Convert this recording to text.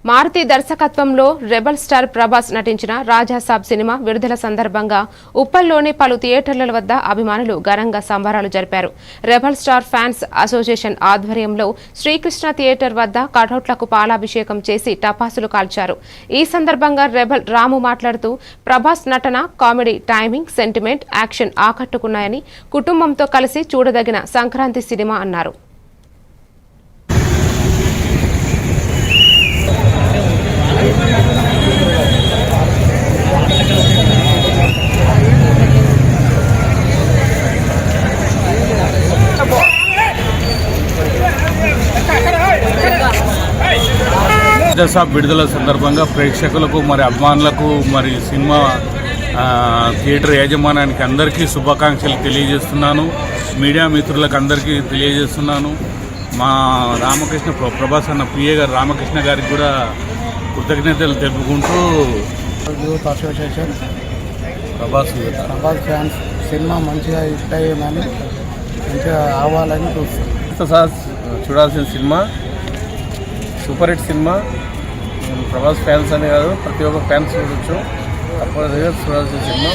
మారుతి దర్శకత్వంలో rebel star Prabhas నటించిన Raja Saab cinema విడుదల సందర్భంగా ఉప్పల్లోని పలు థియేటర్ల వద్ద అభిమానులు ఘనంగా సంబరాలు జరిపారు. రెబల్ స్టార్ ఫ్యాన్స్ అసోసియేషన్ ఆధ్వర్యంలో శ్రీకృష్ణ థియేటర్ వద్ద కటౌట్లకు పాలాభిషేకం చేసి టపాసులు కాల్చారు. ఈ సందర్భంగా రెబల్ రాము మాట్లాడుతూ ప్రభాస్ నటన, కామెడీ, టైమింగ్, సెంటిమెంట్, యాక్షన్ ఆకట్టుకున్నాయని, కుటుంబంతో కలిసి చూడదగిన సంక్రాంతి సినిమా అన్నారు. రాజాసాబ్ విడుదల సందర్భంగా ప్రేక్షకులకు మరి అభిమానులకు మరి సినిమా థియేటర్ యాజమాన్యానికి అందరికీ శుభాకాంక్షలు తెలియజేస్తున్నాను. మీడియా మిత్రులకు అందరికీ తెలియజేస్తున్నాను. మా రామకృష్ణ ప్రభాస్ అన్న పిఏ గారు రామకృష్ణ గారికి కూడా కృతజ్ఞతలు తెలుపుకుంటూ youth association Prabhas fans cinema మంచిగా హిట్ అయ్యిందని మంచిగా అవ్వాలని చూస్తాం. చూడాల్సిన cinema super hit cinema. Prabhas fans అనే కాదు, ప్రతి ఒక్క ఫ్యాన్స్ చూడొచ్చు. తప్పనిసరిగా చూడాల్సిన సినిమా.